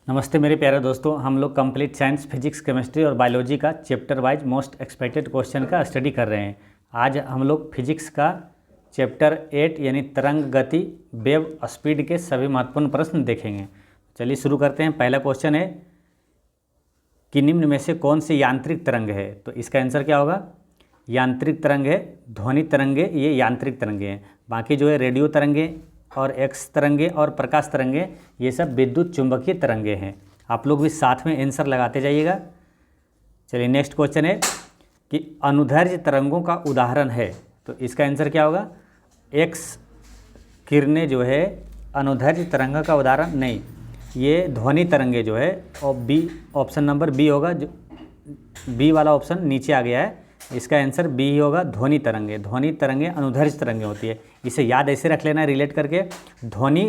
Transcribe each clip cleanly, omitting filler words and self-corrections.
नमस्ते मेरे प्यारे दोस्तों, हम लोग कंप्लीट साइंस, फिजिक्स, केमिस्ट्री और बायोलॉजी का chapter wise most expected question का स्टडी कर रहे हैं। आज हम लोग फिजिक्स का चैप्टर 8 यानी तरंग गति, वेव स्पीड के सभी महत्वपूर्ण प्रश्न देखेंगे। चलिए शुरू करते हैं। पहला क्वेश्चन है कि निम्न में से कौन सी यांत्रिक तरंग है? तो इसका आंसर क्या होगा? यांत्रिक तरंग है ध्वनि तरंगे, ये यांत्रिक तरंगे हैं। बाकी जो है रेडियो तरंगे और एक्स तरंगे और प्रकाश तरंगे, ये सब विद्युत चुंबकीय तरंगे हैं। आप लोग भी साथ में आंसर लगाते जाइएगा। चलिए नेक्स्ट क्वेश्चन है कि अनुदैर्ध्य तरंगों का उदाहरण है। तो इसका आंसर क्या होगा? एक्स किरणें जो है अनुदैर्ध्य तरंग का उदाहरण नहीं, ये ध्वनि तरंगे जो है, और बी ऑप्शन नंबर बी होगा। जो बी वाला ऑप्शन नीचे आ गया है, इसका आंसर बी ही होगा। ध्वनि तरंगे, ध्वनि तरंगे अनुदैर्ध्य तरंगे होती है। इसे याद ऐसे रख लेना रिलेट करके, ध्वनि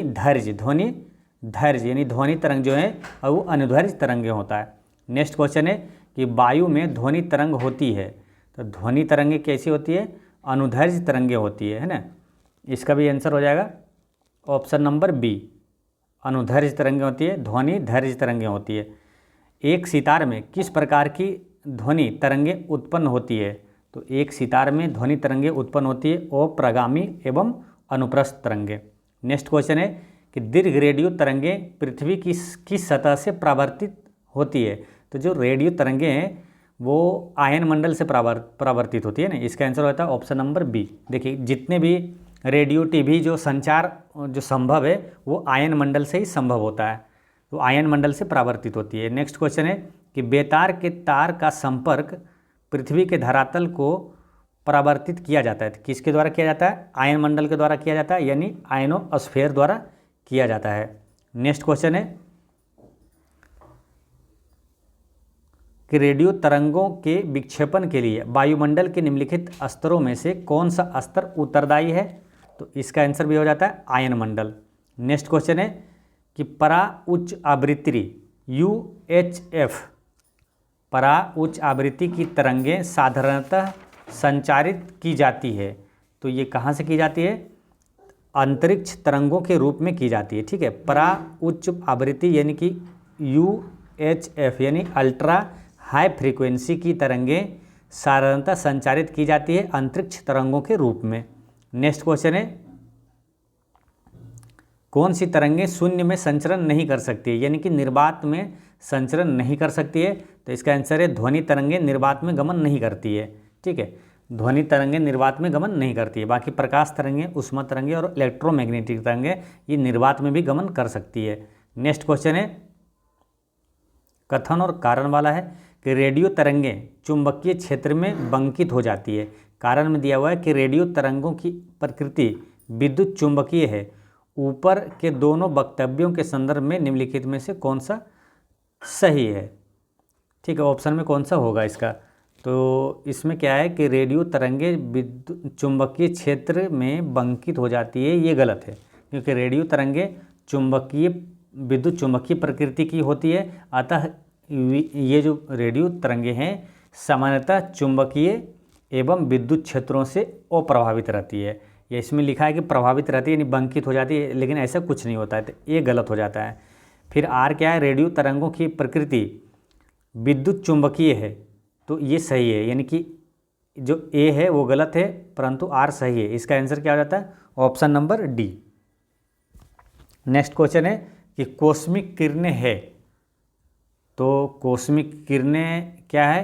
धैर्य यानी ध्वनि तरंग जो है और वो अनुदैर्ध्य तरंगे होता है। नेक्स्ट क्वेश्चन है कि वायु में ध्वनि तरंग होती है। तो ध्वनि तरंगे कैसी होती है? अनुदैर्ध्य तरंगे होती है ना। इसका भी आंसर हो जाएगा ऑप्शन नंबर बी, अनुदैर्ध्य तरंगे होती है, ध्वनि धैर्य तरंगे होती है। एक सितार में किस प्रकार की ध्वनि तरंगे उत्पन्न होती है? तो एक सितार में ध्वनि तरंगे उत्पन्न होती है अप्रगामी एवं अनुप्रस्थ तरंगे। नेक्स्ट क्वेश्चन है कि दीर्घ रेडियो तरंगे पृथ्वी की किस सतह से परावर्तित होती है? तो जो रेडियो तरंगे हैं वो आयन मंडल से परावर्तित होती है ना। इसका आंसर होता है ऑप्शन नंबर बी। देखिए जितने भी रेडियो टीवी जो संचार जो संभव है वो आयन मंडल से ही संभव होता है, तो आयन मंडल से परावर्तित होती है। नेक्स्ट क्वेश्चन है कि बेतार के तार का संपर्क पृथ्वी के धरातल को परावर्तित किया जाता है। तो किसके द्वारा किया जाता है? आयन मंडल के द्वारा किया जाता है, यानी आयनोस्फीयर द्वारा किया जाता है। नेक्स्ट क्वेश्चन है कि रेडियो तरंगों के विक्षेपण के लिए वायुमंडल के निम्नलिखित स्तरों में से कौन सा स्तर उत्तरदायी है? तो इसका आंसर भी हो जाता है आयन मंडल। नेक्स्ट क्वेश्चन है कि परा उच्च आवृत्ति UHF, परा उच्च आवृत्ति की तरंगें साधारणतः संचारित की जाती है। तो ये कहाँ से की जाती है? अंतरिक्ष तरंगों के रूप में की जाती है। ठीक है, परा उच्च आवृत्ति यानी कि UHF यानी अल्ट्रा हाई फ्रीक्वेंसी की तरंगें साधारणतः संचारित की जाती है अंतरिक्ष तरंगों के रूप में। नेक्स्ट क्वेश्चन है कौन सी तरंगें शून्य में संचरण नहीं कर सकती है, यानी कि निर्वात में संचरण नहीं कर सकती है? तो इसका आंसर है ध्वनि तरंगें निर्वात में गमन नहीं करती है। ठीक है, ध्वनि तरंगें निर्वात में गमन नहीं करती है। बाकी प्रकाश तरंगें, ऊष्मा तरंगें और इलेक्ट्रोमैग्नेटिक तरंगें ये निर्वात में भी गमन कर सकती है। नेक्स्ट क्वेश्चन है कथन और कारण वाला है कि रेडियो तरंगें चुंबकीय क्षेत्र में बंकित हो जाती है। कारण में दिया हुआ है कि रेडियो तरंगों की प्रकृति विद्युत चुंबकीय है। ऊपर के दोनों वक्तव्यों के संदर्भ में निम्नलिखित में से कौन सा सही है? ठीक है, ऑप्शन में कौन सा होगा इसका? तो इसमें क्या है कि रेडियो तरंगे विद्युत चुंबकीय क्षेत्र में बंकित हो जाती है, ये गलत है, क्योंकि रेडियो तरंगे चुंबकीय विद्युत चुंबकीय प्रकृति की होती है। अतः ये जो रेडियो तरंगे हैं सामान्यतः चुंबकीय एवं विद्युत क्षेत्रों से अप्रभावित रहती है। या इसमें लिखा है कि प्रभावित रहती है यानी बंकित हो जाती है, लेकिन ऐसा कुछ नहीं होता है, तो ये गलत हो जाता है। फिर आर क्या है? रेडियो तरंगों की प्रकृति विद्युत चुंबकीय है, तो ये सही है, यानी कि जो ए है वो गलत है परंतु आर सही है। इसका आंसर क्या हो जाता है? Option number D. Next question है कि कॉस्मिक किरणें है। तो कॉस्मिक किरणें क्या है?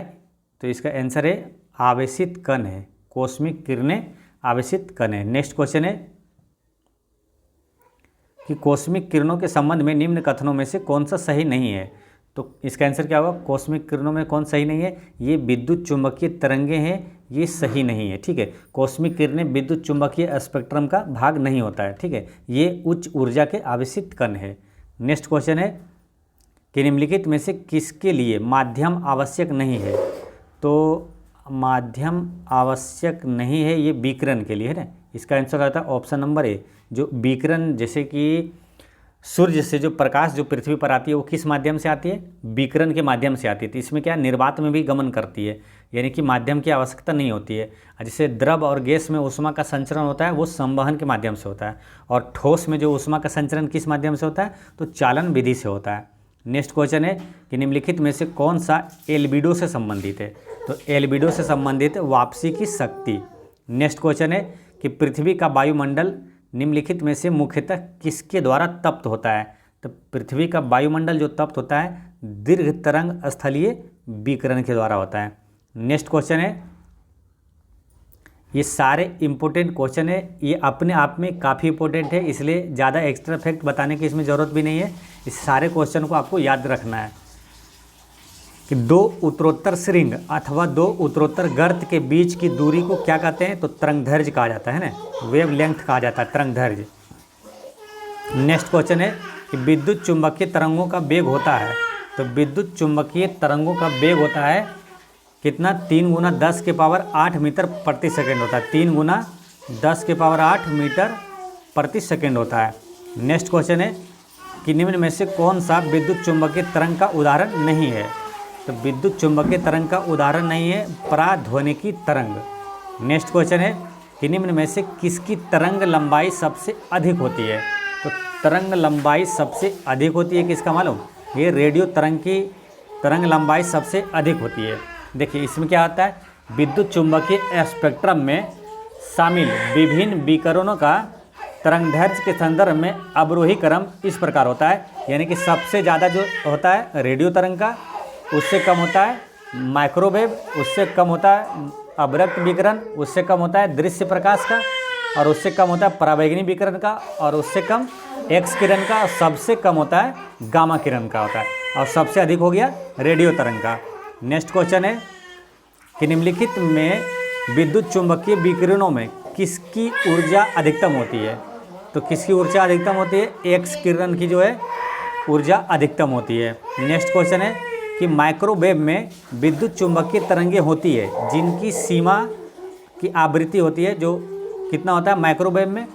तो इसका आंसर है आवेशित कण है। कॉस्मिक किरणें आवेशित कण है। नेक्स्ट क्वेश्चन है कि कॉस्मिक किरणों के संबंध में निम्न कथनों में से कौन सा सही नहीं है? तो इसका आंसर क्या होगा? कॉस्मिक किरणों में कौन सही नहीं है? ये विद्युत चुंबकीय तरंगे हैं, ये सही नहीं है। ठीक है, कॉस्मिक किरणें विद्युत चुंबकीय स्पेक्ट्रम का भाग नहीं होता है। ठीक है, ये उच्च ऊर्जा के आवेशित कण है। नेक्स्ट क्वेश्चन है कि निम्नलिखित में से किसके लिए माध्यम आवश्यक नहीं है? तो माध्यम आवश्यक नहीं है ये विकिरण के लिए है ना। इसका आंसर आता है ऑप्शन नंबर ए। जो विकिरण जैसे कि सूर्य से जो प्रकाश जो पृथ्वी पर आती है वो किस माध्यम से आती है? विकिरण के माध्यम से आती है। तो इसमें क्या निर्वात में भी गमन करती है, यानी कि माध्यम की आवश्यकता नहीं होती है। जैसे द्रव और गैस में ऊष्मा का संचरण होता है वो संवहन के माध्यम से होता है, और ठोस में जो ऊष्मा का संचरण किस माध्यम से होता है? तो चालन विधि से होता है। नेक्स्ट क्वेश्चन है कि निम्नलिखित में से कौन सा एल्बिडो से संबंधित है? तो एल्बिडो से संबंधित वापसी की शक्ति। नेक्स्ट क्वेश्चन है कि पृथ्वी का वायुमंडल निम्नलिखित में से मुख्यतः किसके द्वारा तप्त होता है? तो पृथ्वी का वायुमंडल जो तप्त होता है दीर्घ तरंग स्थलीय विकिरण के द्वारा होता है। नेक्स्ट क्वेश्चन है, ये सारे इम्पोर्टेंट क्वेश्चन है, ये अपने आप में काफ़ी इंपॉर्टेंट है, इसलिए ज़्यादा एक्स्ट्रा फैक्ट बताने की इसमें ज़रूरत भी नहीं है। इस सारे क्वेश्चन को आपको याद रखना है कि दो उत्तरोत्तर श्रृंग अथवा दो उत्तरोत्तर गर्त के बीच की दूरी को क्या कहते हैं? तो तरंगदैर्घ्य कहा जाता है ना, वेव लेंथ कहा जाता है, तरंगदैर्घ्य। नेक्स्ट क्वेश्चन है कि विद्युत चुंबकीय तरंगों का वेग होता है। तो विद्युत चुंबकीय तरंगों का वेग होता है कितना? 3 × 10⁸ मीटर प्रति सेकेंड होता है। 3 × 10⁸ मीटर प्रति सेकेंड होता है। नेक्स्ट क्वेश्चन है कि निम्न में से कौन सा विद्युत चुंबकीय तरंग का उदाहरण नहीं है? तो विद्युत चुंबकीय तरंग का उदाहरण नहीं है पराध्वनिकी तरंग। नेक्स्ट क्वेश्चन है कि निम्न में से किसकी तरंग लंबाई सबसे अधिक होती है? तो तरंग लंबाई सबसे अधिक होती है किसका मालूम? ये रेडियो तरंग की तरंग लंबाई सबसे अधिक होती है। देखिए इसमें क्या होता है, विद्युत चुंबकीय स्पेक्ट्रम में शामिल विभिन्न विकिरणों का तरंगदैर्घ्य के संदर्भ में अवरोही क्रम इस प्रकार होता है, यानी कि सबसे ज़्यादा जो होता है रेडियो तरंग का, उससे कम होता है माइक्रोवेव, उससे कम होता है अवरक्त विकिरण, उससे कम होता है दृश्य प्रकाश का, और उससे कम होता है पराबैंगनी विकिरण का, और उससे कम एक्स किरण का, और सबसे कम होता है गामा किरण का होता है, और सबसे अधिक हो गया रेडियो तरंग का। नेक्स्ट क्वेश्चन है कि निम्नलिखित में विद्युत चुंबकीय विकिरणों में किसकी ऊर्जा अधिकतम होती है? तो किसकी ऊर्जा अधिकतम होती है? एक्स किरण की जो है ऊर्जा अधिकतम होती है। नेक्स्ट क्वेश्चन है कि माइक्रोवेव में विद्युत चुंबकीय तरंगें होती है जिनकी सीमा की आवृत्ति होती है, जो कितना होता है माइक्रोवेव में?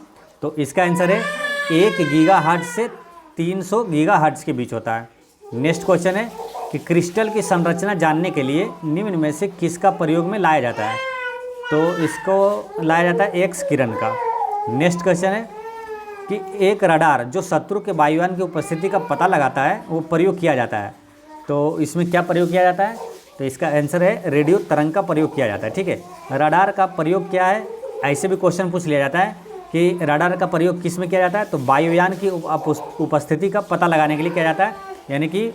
तो इसका आंसर है 1 गीगाहर्ट्ज से 300 गीगाहर्ट्ज के बीच होता है। नेक्स्ट क्वेश्चन है कि क्रिस्टल की संरचना जानने के लिए निम्न में से किसका प्रयोग में लाया जाता है? तो इसको लाया जाता है एक्स किरण का। नेक्स्ट क्वेश्चन है कि एक रडार जो शत्रु के वायुयान की उपस्थिति का पता लगाता है वो प्रयोग किया जाता है, तो इसमें क्या प्रयोग किया जाता है? तो इसका आंसर है रेडियो तरंग का प्रयोग किया जाता है। ठीक है, रडार का प्रयोग क्या है? ऐसे भी क्वेश्चन पूछ लिया जाता है कि रडार का प्रयोग किस में किया जाता है? तो वायुयान की उपस्थिति का पता लगाने के लिए किया जाता है, यानी कि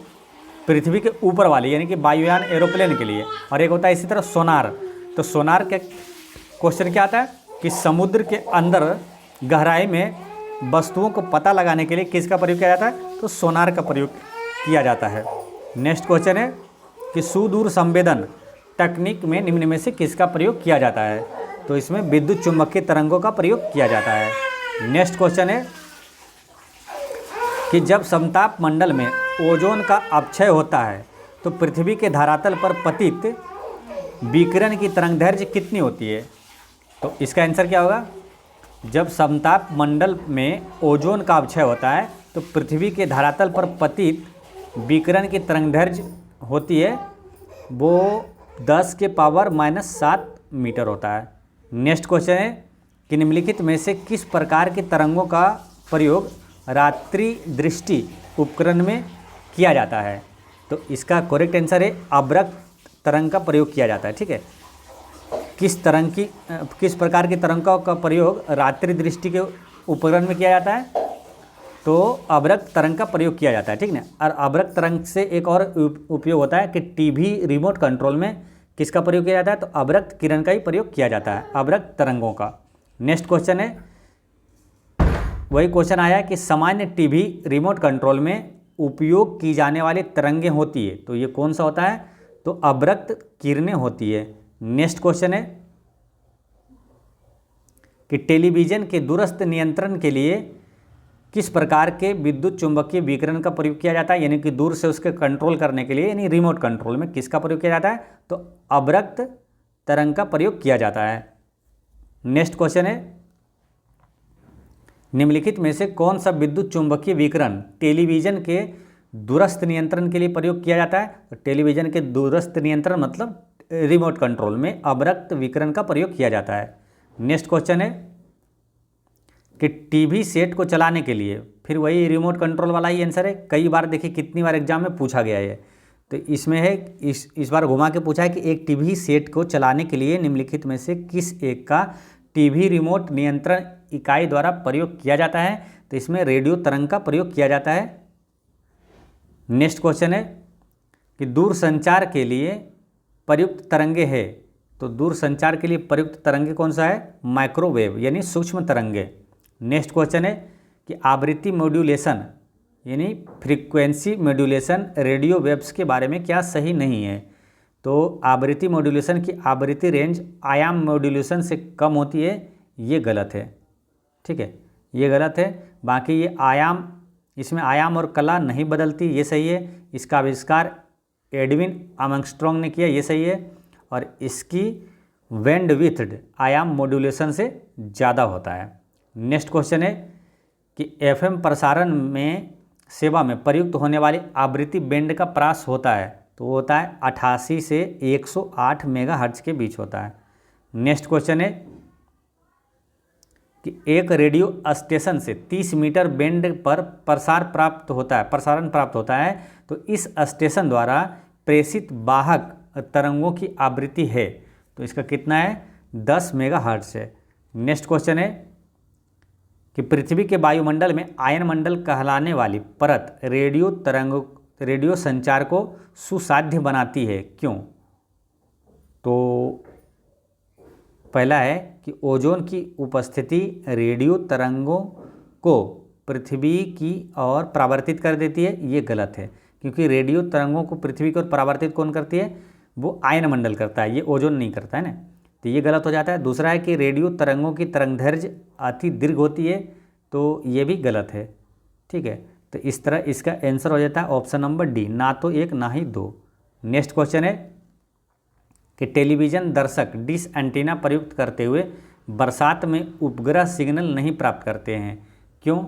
पृथ्वी के ऊपर वाले, यानी कि वायुयान एरोप्लेन के लिए। और एक होता है इसी तरह सोनार। तो सोनार के क्वेश्चन क्या आता है कि समुद्र के अंदर गहराई में वस्तुओं को पता लगाने के लिए किसका प्रयोग किया जाता है? तो सोनार का प्रयोग किया जाता है। नेक्स्ट क्वेश्चन है कि सुदूर संवेदन तकनीक में निम्न में से किसका प्रयोग किया जाता है? तो इसमें विद्युत चुंबकीय तरंगों का प्रयोग किया जाता है। नेक्स्ट क्वेश्चन है कि जब समताप मंडल में ओजोन का अपक्षय होता है तो पृथ्वी के धरातल पर पतित विकिरण की तरंगदैर्घ्य कितनी होती है? तो इसका आंसर क्या होगा? जब समताप मंडल में ओजोन का अपक्षय होता है तो पृथ्वी के धरातल पर पतित विकिरण की तरंगदैर्घ्य होती है वो 10⁻⁻7 मीटर होता है। नेक्स्ट क्वेश्चन है कि निम्नलिखित में से किस प्रकार की तरंगों का प्रयोग रात्रि दृष्टि उपकरण में किया जाता है? तो इसका करेक्ट आंसर है अवरक्त तरंग का प्रयोग किया जाता है। ठीक है, किस प्रकार की तरंगों का प्रयोग रात्रि दृष्टि के उपकरण में किया जाता है? तो अवरक्त तरंग का प्रयोग किया जाता है। ठीक ना। और अवरक्त तरंग से एक और उपयोग होता है कि टीवी रिमोट कंट्रोल में किसका प्रयोग किया जाता है? तो अवरक्त किरण का ही प्रयोग किया जाता है, अवरक्त तरंगों का। नेक्स्ट क्वेश्चन है, वही क्वेश्चन आया कि सामान्य टीवी रिमोट कंट्रोल में उपयोग की जाने वाली तरंगें होती है, तो ये कौन सा होता है? तो अवरक्त किरणें होती है। नेक्स्ट क्वेश्चन है कि टेलीविज़न के दूरस्थ नियंत्रण के लिए किस प्रकार के विद्युत चुंबकीय विकिरण का प्रयोग किया जाता है, यानी कि दूर से उसके कंट्रोल करने के लिए, यानी रिमोट कंट्रोल में किसका प्रयोग किया जाता है? तो अवरक्त तरंग का प्रयोग किया जाता है। नेक्स्ट क्वेश्चन है, निम्नलिखित में से कौन सा विद्युत चुंबकीय विकिरण टेलीविज़न के दूरस्थ नियंत्रण के लिए प्रयोग किया जाता है? तो टेलीविज़न के दूरस्थ नियंत्रण मतलब रिमोट कंट्रोल में अवरक्त विकिरण का प्रयोग किया जाता है। नेक्स्ट क्वेश्चन है कि टीवी सेट को चलाने के लिए फिर वही रिमोट कंट्रोल वाला ही आंसर है। कई बार देखिए कितनी बार एग्जाम में पूछा गया है। तो इसमें है, इस बार घुमा के पूछा है कि एक टीवी सेट को चलाने के लिए निम्नलिखित में से किस एक का टीवी रिमोट नियंत्रण इकाई द्वारा प्रयोग किया जाता है। तो इसमें रेडियो तरंग का प्रयोग किया जाता है। नेक्स्ट क्वेश्चन है कि दूरसंचार के लिए प्रयुक्त तरंगे है। तो दूरसंचार के लिए प्रयुक्त तरंगे कौन सा है? माइक्रोवेव यानी सूक्ष्म तरंगे। नेक्स्ट क्वेश्चन है कि आवृत्ति मॉड्यूलेशन यानी फ्रीक्वेंसी मॉड्यूलेशन रेडियो वेव्स के बारे में क्या सही नहीं है? तो आवृत्ति मॉड्यूलेशन की आवृत्ति रेंज आयाम मॉड्यूलेशन से कम होती है, ये गलत है। ठीक है, ये गलत है। बाकी ये आयाम, इसमें आयाम और कला नहीं बदलती, ये सही है। इसका आविष्कार एडविन आर्मस्ट्रॉन्ग ने किया, ये सही है। और इसकी बैंडविड्थ आयाम मॉड्यूलेशन से ज़्यादा होता है। नेक्स्ट क्वेश्चन है कि एफएम प्रसारण में सेवा में प्रयुक्त होने वाली आवृत्ति बैंड का प्रास होता है। तो वो होता है 88 से 108 मेगाहर्ट्ज के बीच होता है। नेक्स्ट क्वेश्चन है कि एक रेडियो स्टेशन से 30 मीटर बैंड पर प्रसारण प्राप्त होता है। तो इस स्टेशन द्वारा प्रेषित वाहक तरंगों की आवृत्ति है। तो इसका कितना है? 10 मेगाहर्ट्ज है। नेक्स्ट क्वेश्चन है कि पृथ्वी के वायुमंडल में आयन मंडल कहलाने वाली परत रेडियो संचार को सुसाध्य बनाती है, क्यों? तो पहला है कि ओजोन की उपस्थिति रेडियो तरंगों को पृथ्वी की ओर परावर्तित कर देती है, ये गलत है। क्योंकि रेडियो तरंगों को पृथ्वी की ओर परावर्तित कौन करती है? वो आयन मंडल करता है, ये ओजोन नहीं करता है ना। तो ये गलत हो जाता है। दूसरा है कि रेडियो तरंगों की तरंगदैर्घ्य अति दीर्घ होती है, तो ये भी गलत है। ठीक है, तो इस तरह इसका आंसर हो जाता है ऑप्शन नंबर डी, ना तो एक ना ही दो। नेक्स्ट क्वेश्चन है कि टेलीविज़न दर्शक डिश एंटीना प्रयुक्त करते हुए बरसात में उपग्रह सिग्नल नहीं प्राप्त करते हैं, क्यों?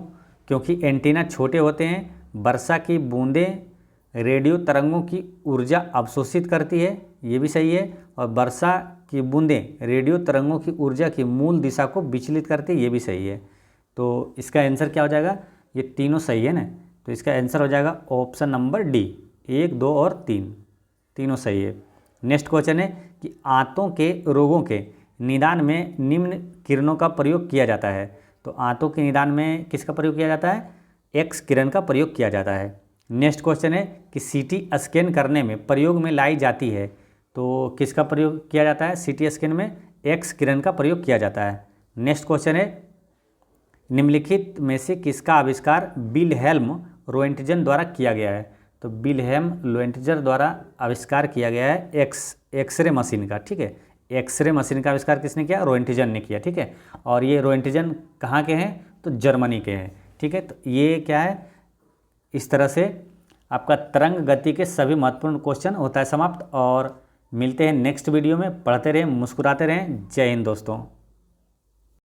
क्योंकि एंटीना छोटे होते हैं। वर्षा की बूंदें रेडियो तरंगों की ऊर्जा अवशोषित करती है, ये भी सही है। और वर्षा की बूंदें रेडियो तरंगों की ऊर्जा की मूल दिशा को विचलित करती है, ये भी सही है। तो इसका आंसर क्या हो जाएगा? ये तीनों सही है ना। तो इसका आंसर हो जाएगा ऑप्शन नंबर डी, 1, 2 और 3 तीनों सही है। नेक्स्ट क्वेश्चन है कि आंतों के रोगों के निदान में निम्न किरणों का प्रयोग किया जाता है। तो आंतों के निदान में किसका प्रयोग किया जाता है? एक्स किरण का प्रयोग किया जाता है। नेक्स्ट क्वेश्चन है कि सीटी स्कैन करने में प्रयोग में लाई जाती है। तो किसका प्रयोग किया जाता है? सीटी स्कैन में एक्स किरण का प्रयोग किया जाता है। नेक्स्ट क्वेश्चन है निम्नलिखित में से किसका आविष्कार विल्हेल्म रोएंटजन द्वारा किया गया है? तो विल्हेल्म रोएंटजन द्वारा आविष्कार किया गया है एक्सरे मशीन का। ठीक है, एक्सरे मशीन का आविष्कार किसने किया? रोएंटजन ने किया। ठीक है, और ये रोएंटजन कहाँ के हैं? तो जर्मनी के हैं। ठीक है, तो ये क्या है? इस तरह से आपका तरंग गति के सभी महत्वपूर्ण क्वेश्चन होता है समाप्त। और मिलते हैं नेक्स्ट वीडियो में। पढ़ते रहें, मुस्कुराते रहें। जय हिंद दोस्तों।